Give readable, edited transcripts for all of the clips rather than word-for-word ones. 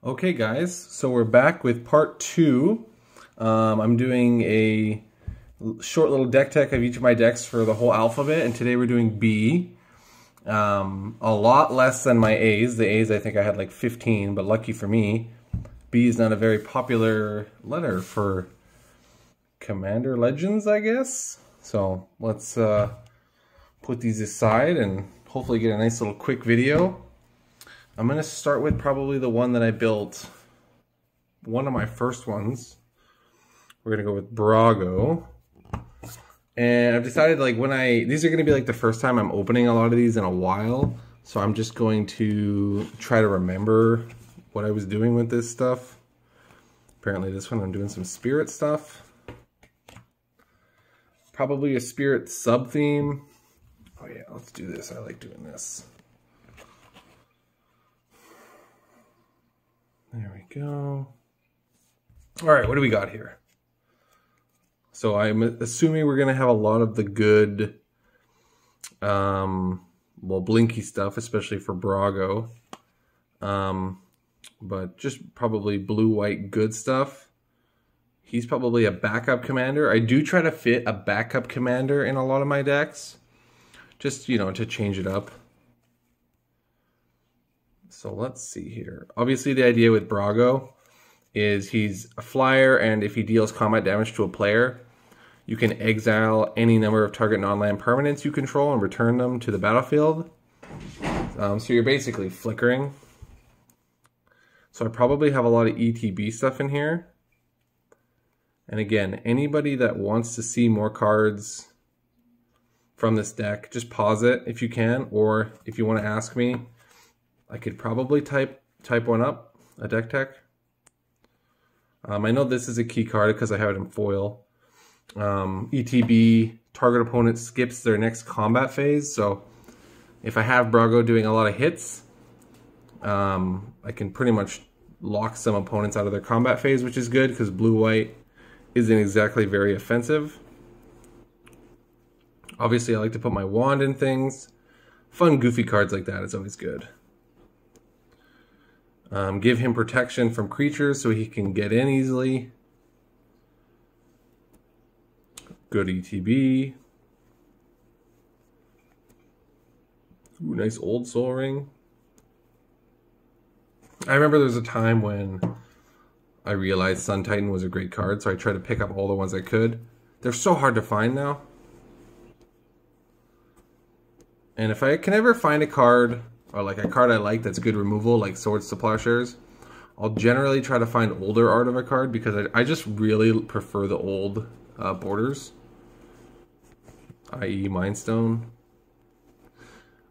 Okay guys, so we're back with part 2. I'm doing a short little deck tech of each of my decks for the whole alphabet, and today we're doing B. A lot less than my A's. The A's I think I had like 15, but lucky for me, B is not a very popular letter for Commander Legends, I guess. So let's put these aside and hopefully get a nice little quick video. I'm going to start with probably the one that I built, one of my first ones. We're going to go with Brago. And I've decided like these are going to be like the first time I'm opening a lot of these in a while. So I'm just going to try to remember what I was doing with this stuff. Apparently this one I'm doing some spirit stuff. Probably a spirit sub-theme. Oh yeah, let's do this. I like doing this. There we go. All right, what do we got here? So I'm assuming we're going to have a lot of the good, well, blinky stuff, especially for Brago. But just probably blue-white good stuff. He's probably a backup commander. I do try to fit a backup commander in a lot of my decks. Just, you know, to change it up. So let's see here. Obviously the idea with Brago is he's a flyer, and if he deals combat damage to a player, you can exile any number of target non-land permanents you control and return them to the battlefield. So you're basically flickering. So I probably have a lot of ETB stuff in here. And again, anybody that wants to see more cards from this deck, just pause it if you can, or if you want to ask me, I could probably type one up, a deck tech. I know this is a key card because I have it in foil. ETB, target opponent skips their next combat phase. So if I have Brago doing a lot of hits, I can pretty much lock some opponents out of their combat phase, which is good because blue-white isn't exactly very offensive. Obviously, I like to put my wand in things. Fun, goofy cards like that is always good. Give him protection from creatures so he can get in easily. Good ETB. Ooh, nice old Soul Ring. I remember there was a time when I realized Sun Titan was a great card, so I tried to pick up all the ones I could. They're so hard to find now. And if I can ever find a card, or like a card I like that's good removal, like Swords to Plowshares, I'll generally try to find older art of a card because I just really prefer the old borders, i.e. Mindstone.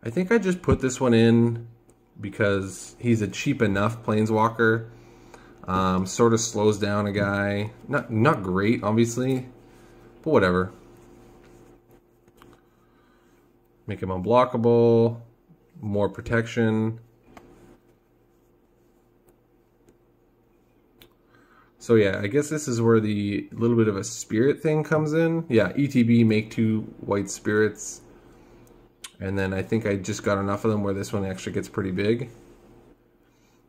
I think I just put this one in because he's a cheap enough Planeswalker. Sort of slows down a guy. Not great, obviously, but whatever. Make him unblockable. More protection. So yeah, I guess this is where the little bit of a spirit thing comes in. Yeah, ETB, make 2 white spirits. And then I think I just got enough of them where this one actually gets pretty big.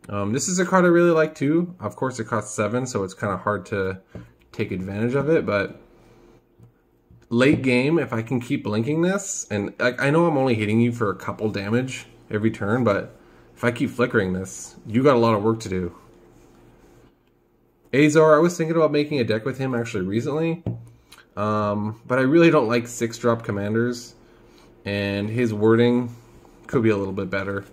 This is a card I really like too. Of course it costs 7, so it's kind of hard to take advantage of it, but late game, if I can keep blinking this, and I know I'm only hitting you for a couple damage every turn, but if I keep flickering this, you got a lot of work to do. Azor, I was thinking about making a deck with him actually recently, but I really don't like 6-drop commanders, and his wording could be a little bit better.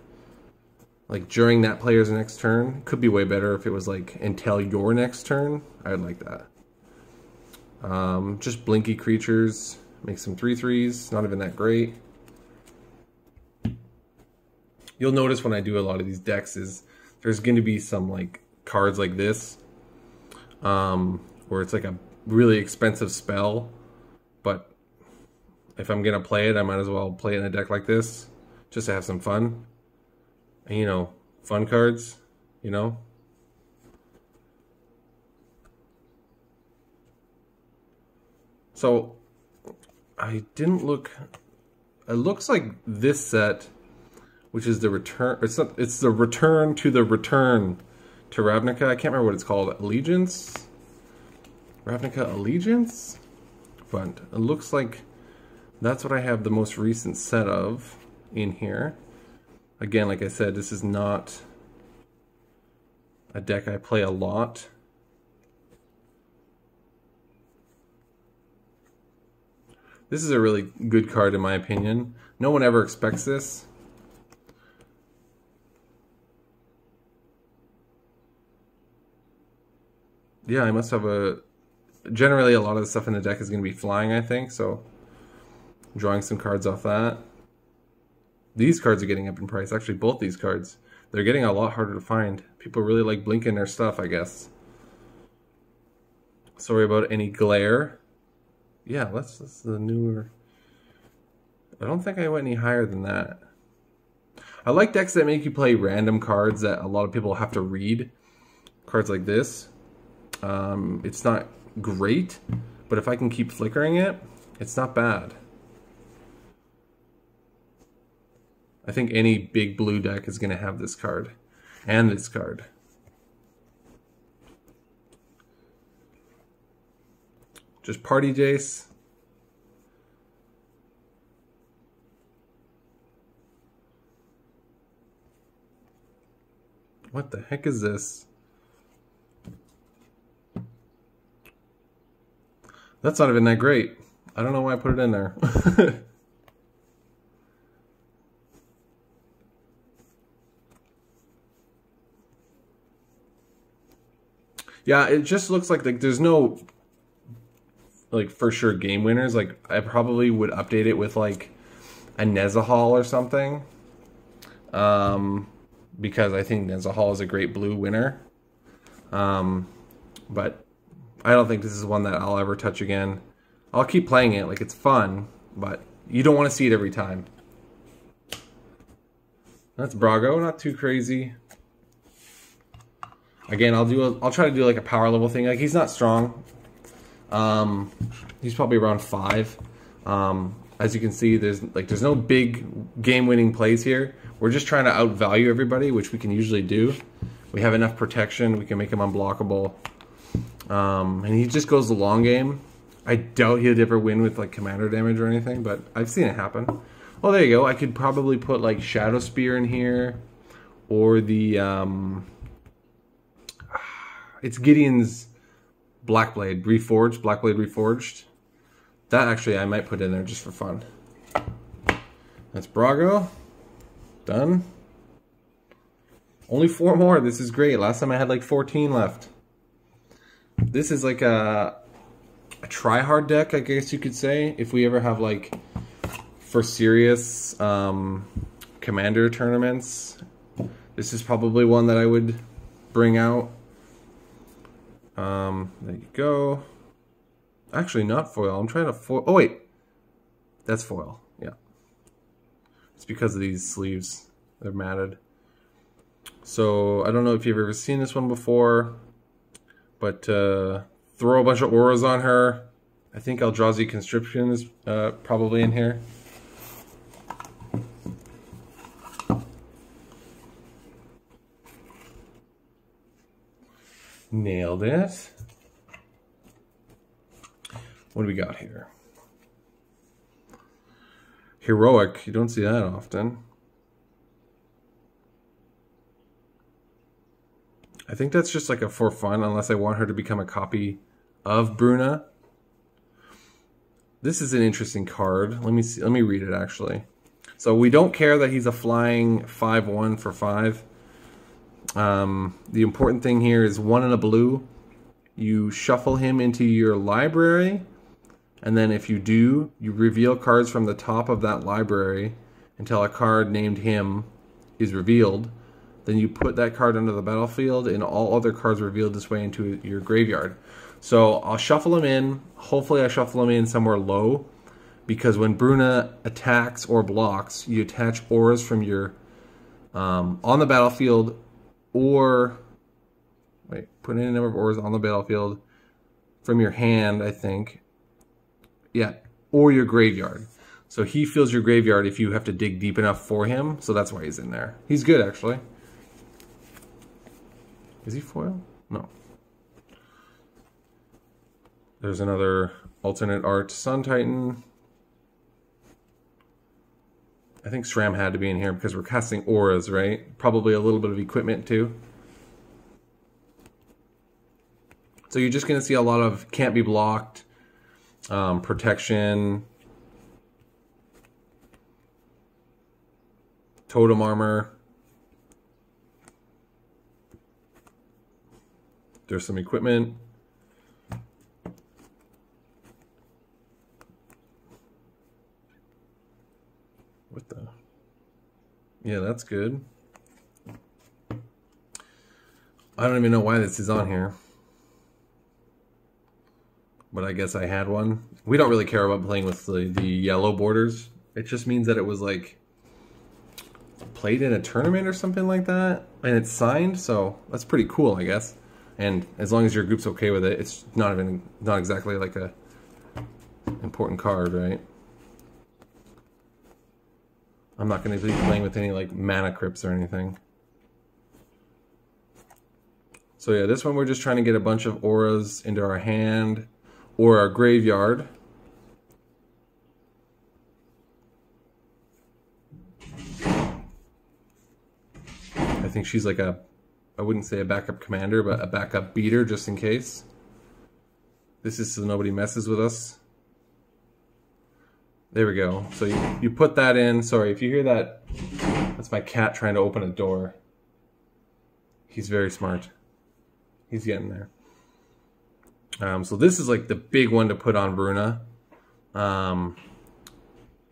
Like during that player's next turn, could be way better if it was like until your next turn. I would like that. Just blinky creatures, make some 3/3s, not even that great. You'll notice when I do a lot of these decks is there's going to be some like cards like this, where it's like a really expensive spell, but if I'm going to play it, I might as well play it in a deck like this, just to have some fun. And, you know, fun cards, you know. So I didn't look. It looks like this set, which is the return. It's not. It's the return to to Ravnica. I can't remember what it's called. Allegiance? Ravnica Allegiance? But it looks like that's what I have the most recent set of in here. Again, like I said, this is not a deck I play a lot. This is a really good card in my opinion. No one ever expects this. Yeah, I must have a... Generally, a lot of the stuff in the deck is going to be flying, I think, so... Drawing some cards off that. These cards are getting up in price. Actually, both these cards. They're getting a lot harder to find. People really like blinking their stuff, I guess. Sorry about any glare. Yeah, that's the newer... I don't think I went any higher than that. I like decks that make you play random cards that a lot of people have to read. Cards like this. It's not great, but if I can keep flickering it, it's not bad. I think any big blue deck is going to have this card. And this card. Just Party Jace. What the heck is this? That's not even that great. I don't know why I put it in there. Yeah, it just looks like there's no like for sure game winners. Like I probably would update it with like a Nezahal or something. Because I think Nezahal is a great blue winner. But I don't think this is one that I'll ever touch again. I'll keep playing it, like it's fun, but you don't want to see it every time. That's Brago, not too crazy. Again, I'll try to do like a power level thing. Like he's not strong. He's probably around 5. As you can see, there's no big game-winning plays here. We're just trying to outvalue everybody, which we can usually do. We have enough protection. We can make him unblockable. And he just goes the long game. I doubt he'd ever win with like commander damage or anything, but I've seen it happen. Well, there you go. I could probably put like Shadow Spear in here, or the it's Gideon's Blackblade Reforged. Blackblade Reforged. That actually I might put in there just for fun. That's Brago. Done. Only 4 more. This is great. Last time I had like 14 left. This is like a try-hard deck, I guess you could say. If we ever have like for serious commander tournaments, this is probably one that I would bring out. There you go. Actually, not foil. I'm trying to foil. Oh wait, that's foil. Yeah, it's because of these sleeves. They're matted. So I don't know if you've ever seen this one before, but throw a bunch of auras on her. I think Eldrazi Conscription is probably in here. Nailed it. What do we got here? Heroic. You don't see that often. I think that's just like a for fun, unless I want her to become a copy of Bruna. This is an interesting card. Let me see. Let me read it actually. So we don't care that he's a flying 5/1 for 5. The important thing here is 1 and a blue. You shuffle him into your library, and then if you do, you reveal cards from the top of that library until a card named him is revealed. Then you put that card onto the battlefield, and all other cards revealed this way into your graveyard. So I'll shuffle him in. Hopefully I shuffle him in somewhere low, because when Bruna attacks or blocks, you attach auras from your on the battlefield, or wait, put in a number of auras on the battlefield from your hand, I think. Yeah, or your graveyard. So he fills your graveyard if you have to dig deep enough for him. So that's why he's in there. He's good, actually. Is he foil? No. There's another alternate art Sun Titan. I think SRAM had to be in here because we're casting auras, right? Probably a little bit of equipment too. So you're just going to see a lot of can't be blocked, protection, totem armor. There's some equipment. What the? Yeah, that's good. I don't even know why this is on here. But I guess I had one. We don't really care about playing with the yellow borders. It just means that it was like played in a tournament or something like that. And it's signed, so that's pretty cool, I guess. And as long as your group's okay with it, it's not exactly like a important card, right? I'm not going to be playing with any like mana crypts or anything. So yeah, this one we're just trying to get a bunch of auras into our hand or our graveyard. I think she's like a, I wouldn't say a backup commander, but a backup beater just in case. This is so nobody messes with us. There we go. So you put that in. Sorry, if you hear that, that's my cat trying to open a door. He's very smart. He's getting there. So this is like the big one to put on Bruna.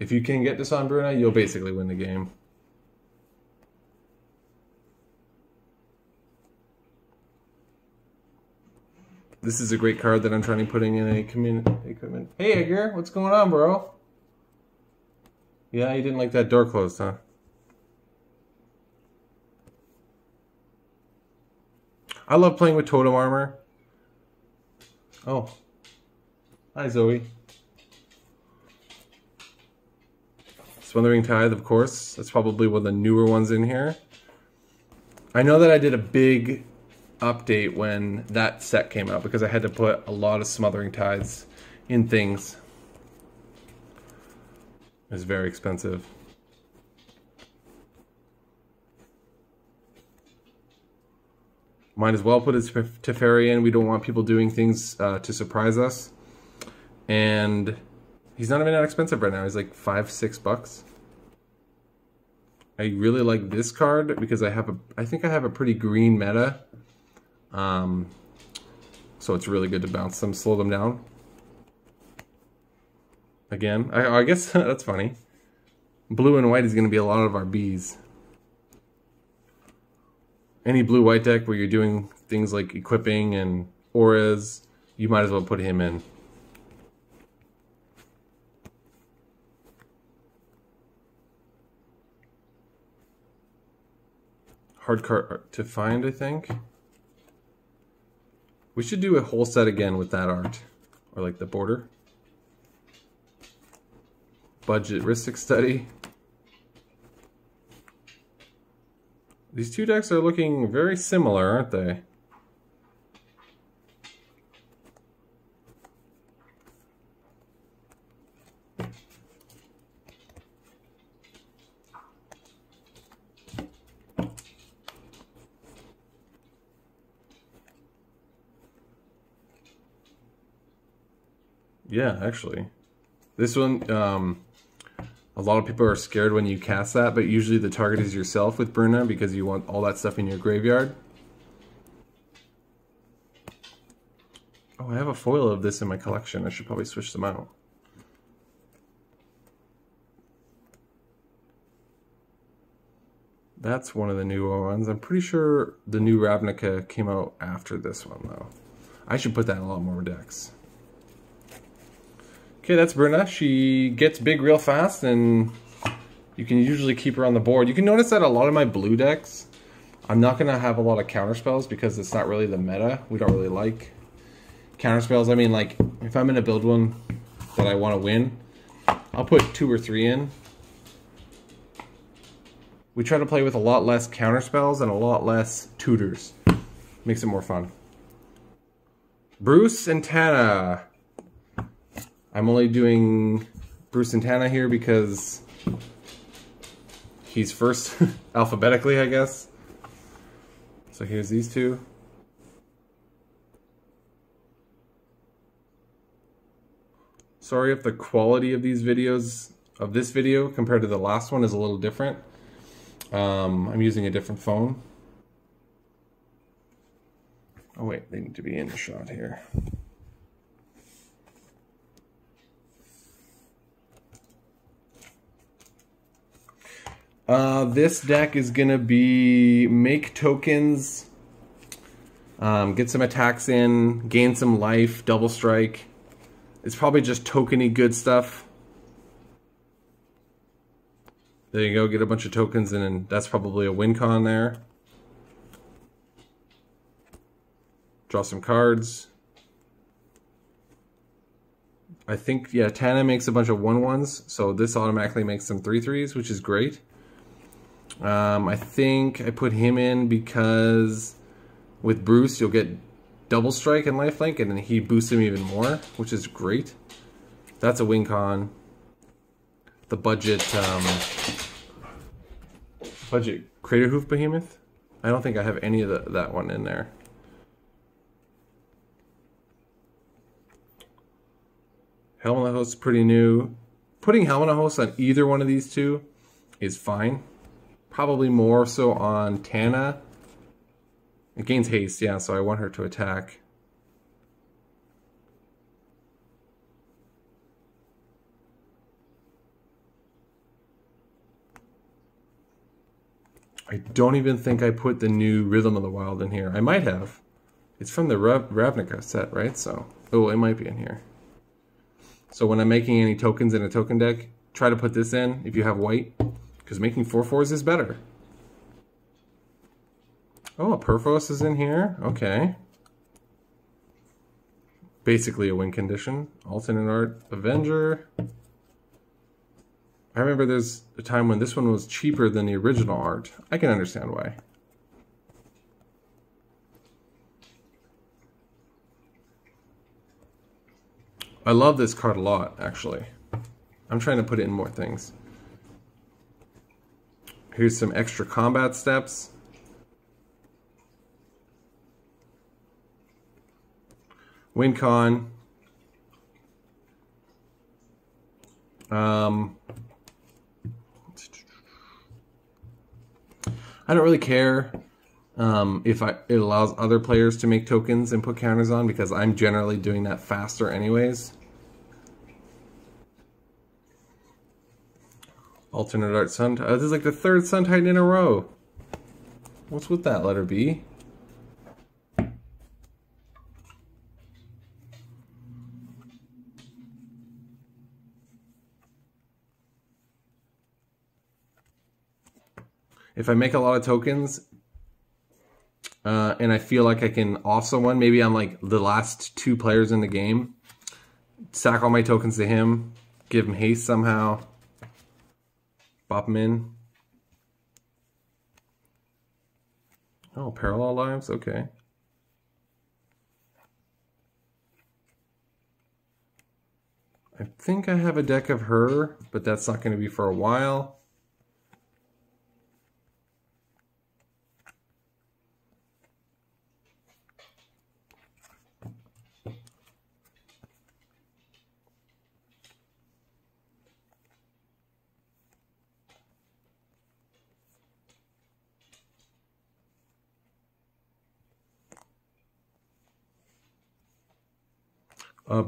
If you can get this on Bruna, you'll basically win the game. This is a great card that I'm trying to putting in a community equipment. Hey Edgar, what's going on, bro? Yeah, you didn't like that door closed, huh? I love playing with totem armor. Oh. Hi, Zoe. Smothering Tithe, of course. That's probably one of the newer ones in here. I know that I did a big update when that set came out because I had to put a lot of Smothering Tides in things. It's very expensive. Might as well put his Teferi in. We don't want people doing things to surprise us. And he's not even that expensive right now. He's like $5-6. I really like this card because I think I have a pretty green meta. So it's really good to bounce them, slow them down. Again, I guess that's funny. Blue and white is going to be a lot of our Bs. Any blue-white deck where you're doing things like equipping and auras, you might as well put him in. Hard card to find, I think. We should do a whole set again with that art. Or like the border. Budgetistic study. These two decks are looking very similar, aren't they? Yeah, actually. This one, a lot of people are scared when you cast that, but usually the target is yourself with Bruna because you want all that stuff in your graveyard. Oh, I have a foil of this in my collection. I should probably switch them out. That's one of the newer ones. I'm pretty sure the new Ravnica came out after this one, though. I should put that in a lot more decks. Okay, that's Bruna. She gets big real fast, and you can usually keep her on the board. You can notice that a lot of my blue decks, I'm not going to have a lot of counterspells because it's not really the meta. We don't really like counterspells. I mean, like, if I'm going to build one that I want to win, I'll put 2 or 3 in. We try to play with a lot less counterspells and a lot less tutors. Makes it more fun. Bruce and Tana. I'm only doing Bruce and Tana here because he's first alphabetically, I guess. So here's these two. Sorry if the quality of these videos, of this video compared to the last one, is a little different. I'm using a different phone. Oh wait, they need to be in the shot here. This deck is gonna be make tokens, get some attacks in, gain some life, double strike. It's probably just tokeny good stuff. There you go, get a bunch of tokens and then that's probably a win con there. Draw some cards. I think, yeah, Tana makes a bunch of 1/1s, so this automatically makes some 3/3s, which is great. I think I put him in because with Bruce you'll get double strike and lifelink, and then he boosts him even more, which is great. That's a win con. The budget Crater Hoof Behemoth. I don't think I have any of that one in there. Helmet Host is pretty new. Putting Helmet Host on either one of these two is fine. Probably more so on Tana. It gains haste, yeah, so I want her to attack. I don't even think I put the new Rhythm of the Wild in here. I might have. It's from the Ravnica set, right? So, oh, it might be in here. So when I'm making any tokens in a token deck, try to put this in if you have white, because making 4/4s is better. Oh, a Perfos is in here. Okay. Basically a win condition. Alternate art, Avenger. I remember there's a time when this one was cheaper than the original art. I can understand why. I love this card a lot, actually. I'm trying to put it in more things. Here's some extra combat steps. Win con. I don't really care if it allows other players to make tokens and put counters on, because I'm generally doing that faster anyways. Alternate art Sun. This is like the third Sun Titan in a row. What's with that, letter B? If I make a lot of tokens and I feel like I can off someone, maybe I'm like the last 2 players in the game, sack all my tokens to him, give him haste somehow, bop him in. Oh, parallel lives, okay. I think I have a deck of her, but that's not going to be for a while.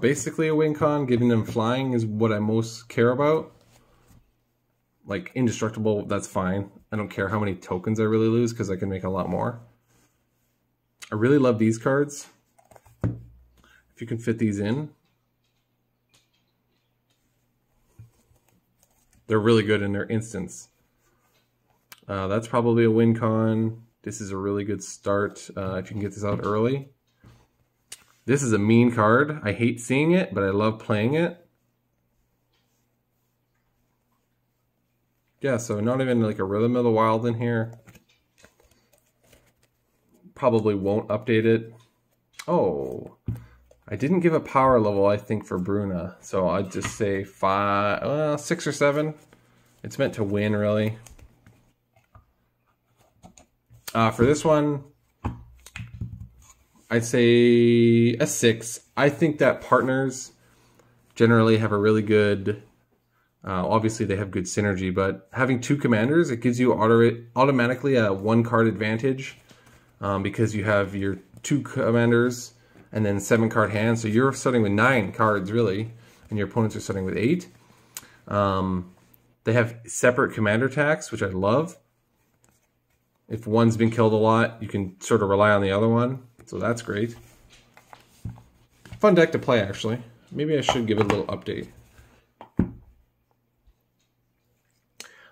Basically a win con, giving them flying is what I most care about. Like indestructible, that's fine. I don't care how many tokens I really lose because I can make a lot more. I really love these cards. If you can fit these in. They're really good in their instance. That's probably a win con. This is a really good start if you can get this out early. This is a mean card. I hate seeing it, but I love playing it. Yeah, so not even like a Rhythm of the Wild in here. probably won't update it. Oh, I didn't give a power level, I think, for Bruna. So I'd just say 6 or 7. It's meant to win, really. For this one, I'd say a 6. I think that partners generally have a really good, obviously they have good synergy, but having 2 commanders, it gives you automatically a 1 card advantage because you have your 2 commanders and then 7 card hand. So you're starting with 9 cards really, and your opponents are starting with 8. They have separate commander attacks, which I love. If one's been killed a lot, you can sort of rely on the other one. So that's great. Fun deck to play, actually. Maybe I should give it a little update.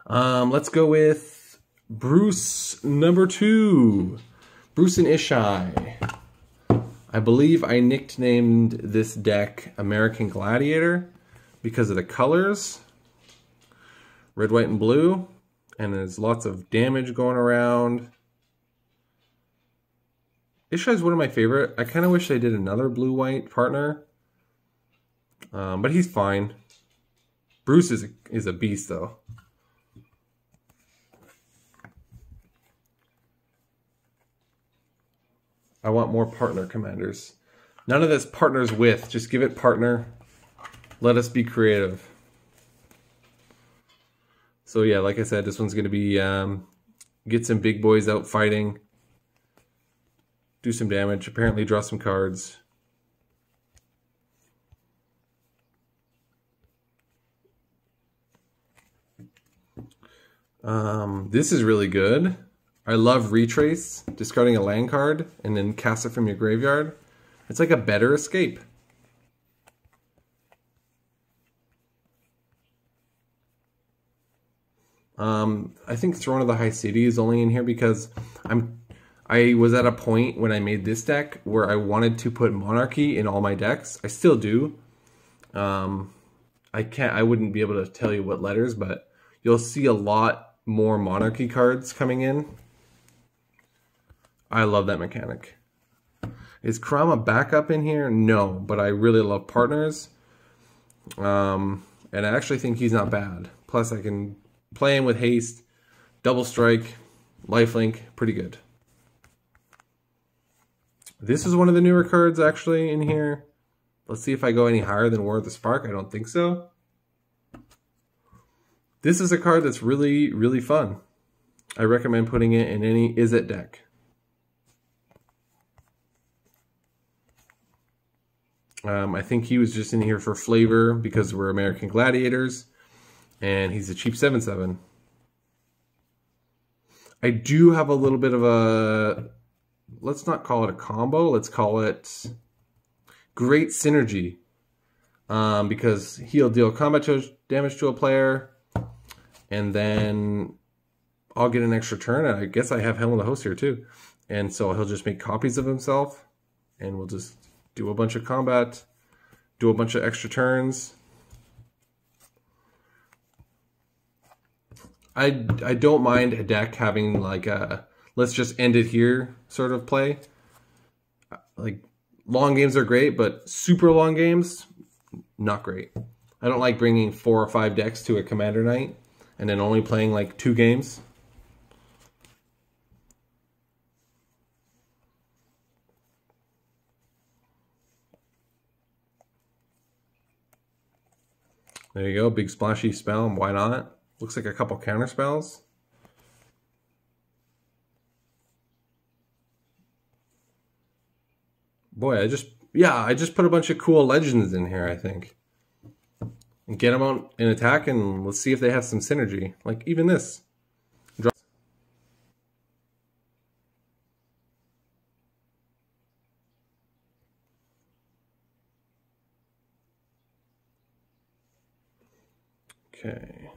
Let's go with Bruce number 2. Bruce and Ishai. I believe I nicknamed this deck American Gladiator because of the colors. Red, white, and blue. And there's lots of damage going around. Ishai's one of my favorite. I kind of wish they did another blue-white partner. But he's fine. Bruce is a beast, though. I want more partner commanders. None of this partners with. Just give it partner. Let us be creative. So yeah, like I said, this one's going to be get some big boys out fighting. Do some damage. Apparently draw some cards. This is really good. I love Retrace, discarding a land card and then cast it from your graveyard. It's like a better escape. I think Throne of the High City is only in here because I was at a point when I made this deck where I wanted to put Monarchy in all my decks. I still do. I wouldn't be able to tell you what letters, but you'll see a lot more Monarchy cards coming in. I love that mechanic. Is Karama backup in here? No, but I really love partners. And I actually think he's not bad. Plus I can play him with haste, double strike, lifelink, pretty good. This is one of the newer cards actually in here. Let's see if I go any higher than War of the Spark. I don't think so. This is a card that's really, really fun. I recommend putting it in any Izzet deck. I think he was just in here for flavor because we're American Gladiators. And he's a cheap 7/7. I do have a little bit of a, let's not call it a combo, let's call it great synergy. Because he'll deal combat damage to a player, and then I'll get an extra turn, and I guess I have Helm of the Host here too. And so he'll just make copies of himself, and we'll just do a bunch of combat, do a bunch of extra turns. I don't mind a deck having like a let's just end it here sort of play. Like long games are great, but super long games, not great. I don't like bringing 4 or 5 decks to a commander night and then only playing like 2 games. There you go, big splashy spell, why not? Looks like a couple counter spells. Boy, I just put a bunch of cool legends in here, I think. And get them out in attack, and let's see if they have some synergy. Like even this. Okay.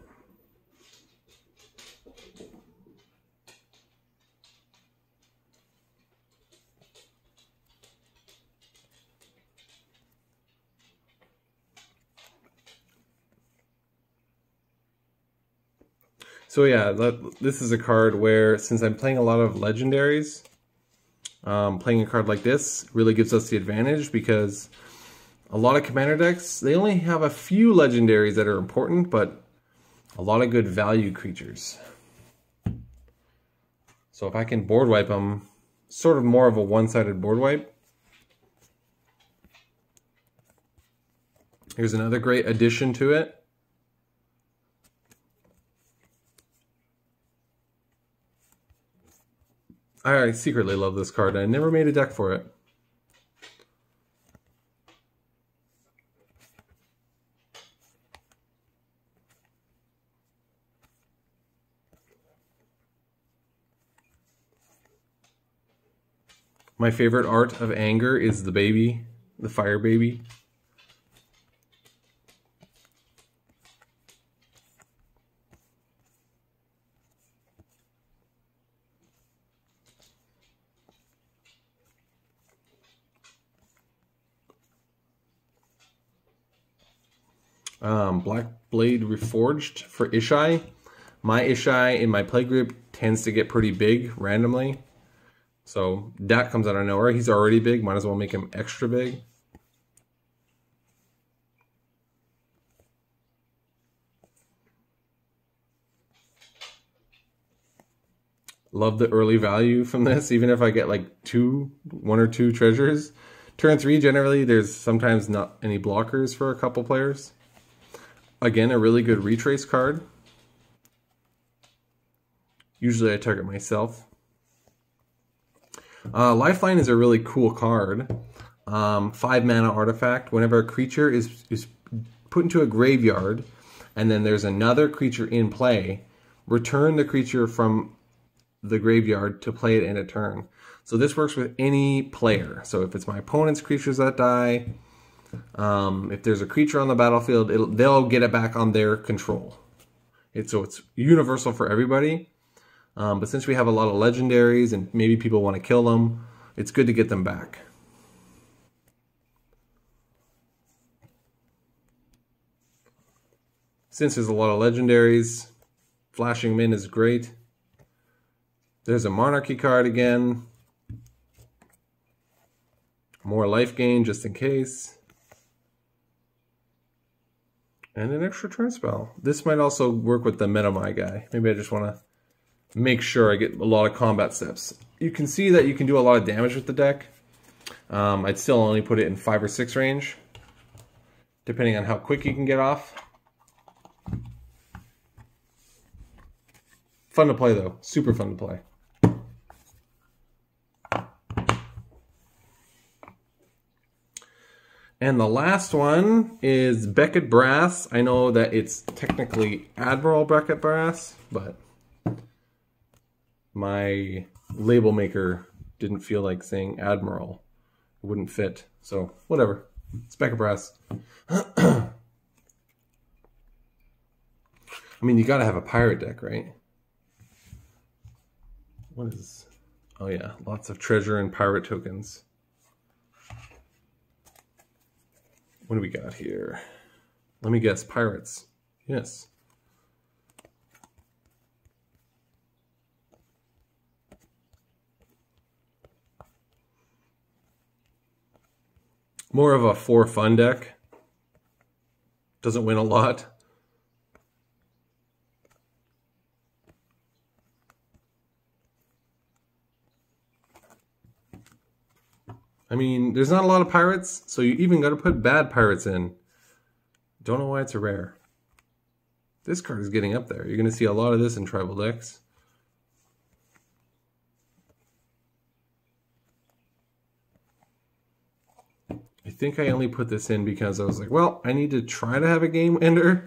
So yeah, this is a card where, since I'm playing a lot of legendaries, Playing a card like this really gives us the advantage because a lot of commander decks, they only have a few legendaries that are important, but a lot of good value creatures. So if I can board wipe them, sort of more of a one-sided board wipe. Here's another great addition to it. I secretly love this card. I never made a deck for it. My favorite art of anger is the baby, the fire baby. Black Blade Reforged for Ishai. My Ishai in my play group tends to get pretty big randomly. So that comes out of nowhere. He's already big. Might as well make him extra big. Love the early value from this, even if I get like one or two treasures. Turn 3, generally, there's sometimes not any blockers for a couple players. Again, a really good retrace card. Usually I target myself. Lifeline is a really cool card. 5 mana artifact. Whenever a creature is put into a graveyard, and then there's another creature in play, return the creature from the graveyard to play it in a turn. So this works with any player. So if it's my opponent's creatures that die, if there's a creature on the battlefield, they'll get it back on their control. So it's universal for everybody. But since we have a lot of legendaries and maybe people want to kill them, it's good to get them back. Since there's a lot of legendaries, flashing them in is great. There's a Monarchy card again. More life gain just in case. And an extra turn spell. This might also work with the Metamai guy. Maybe I just want to make sure I get a lot of combat steps. You can see that you can do a lot of damage with the deck. I'd still only put it in 5 or 6 range, depending on how quick you can get off. Fun to play though, super fun to play. And the last one is Beckett Brass. I know that it's technically Admiral Beckett Brass, but my label maker didn't feel like saying Admiral. It wouldn't fit, so whatever. It's Beckett Brass. I mean, you gotta have a pirate deck, right? What is... Oh yeah, lots of treasure and pirate tokens. What do we got here? Let me guess, pirates. Yes. More of a for fun deck. Doesn't win a lot. I mean, there's not a lot of pirates, so you even got to put bad pirates in. Don't know why it's a rare. This card is getting up there. You're going to see a lot of this in tribal decks. I think I only put this in because I was like, well, I need to try to have a game ender.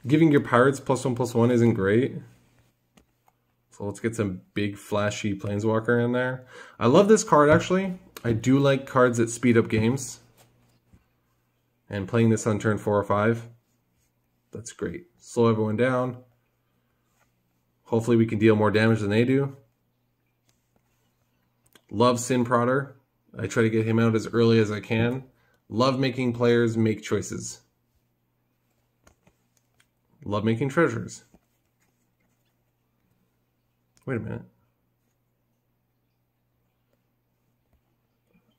Giving your pirates +1/+1 isn't great. So let's get some big flashy Planeswalker in there. I love this card actually. I do like cards that speed up games. And playing this on turn 4 or 5, that's great. Slow everyone down. Hopefully we can deal more damage than they do. Love Sin Prodder. I try to get him out as early as I can. Love making players make choices. Love making treasures. Wait a minute.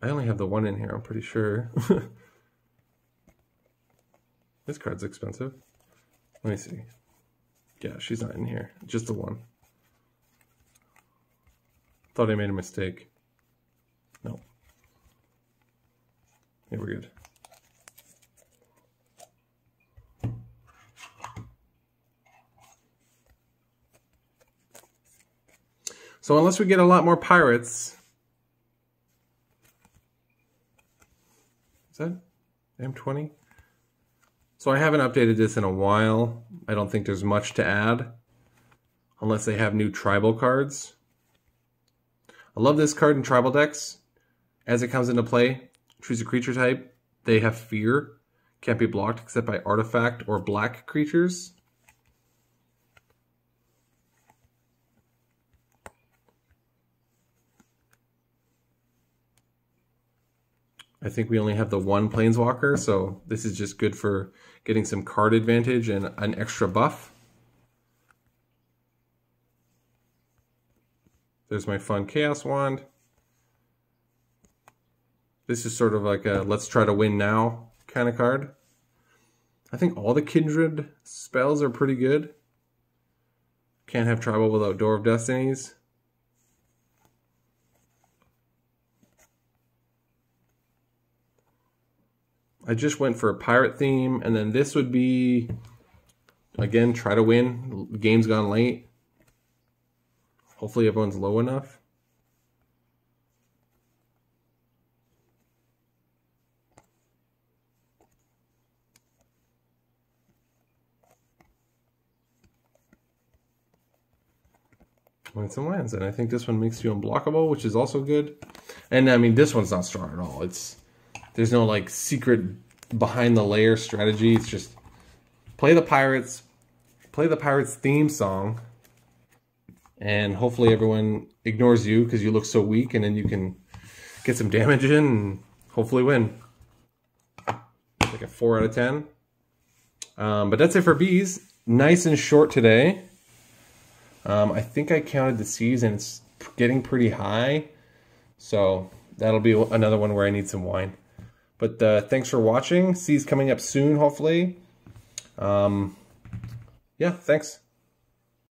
I only have the one in here, I'm pretty sure. This card's expensive. Let me see. Yeah, she's not in here. Just the one. Thought I made a mistake. No. Yeah, we're good. So unless we get a lot more pirates... Is that M20? So I haven't updated this in a while. I don't think there's much to add. Unless they have new tribal cards. I love this card in tribal decks. As it comes into play, choose a creature type. They have fear. Can't be blocked except by artifact or black creatures. I think we only have the one Planeswalker, so this is just good for getting some card advantage and an extra buff. There's my fun Chaos Wand. This is sort of like a let's try to win now kind of card. I think all the Kindred spells are pretty good. Can't have Tribal without Door of Destinies. I just went for a pirate theme, and then this would be, again, try to win. Game's gone late. Hopefully everyone's low enough. Win some lands, and I think this one makes you unblockable, which is also good. And I mean, this one's not strong at all. There's no like secret behind the layer strategy. It's just play the pirates theme song, and hopefully everyone ignores you because you look so weak, and then you can get some damage in and hopefully win. Like a 4 out of 10. But that's it for bees. Nice and short today. I think I counted the C's and it's getting pretty high. So that'll be another one where I need some wine. But thanks for watching. C's coming up soon, hopefully. Yeah, thanks.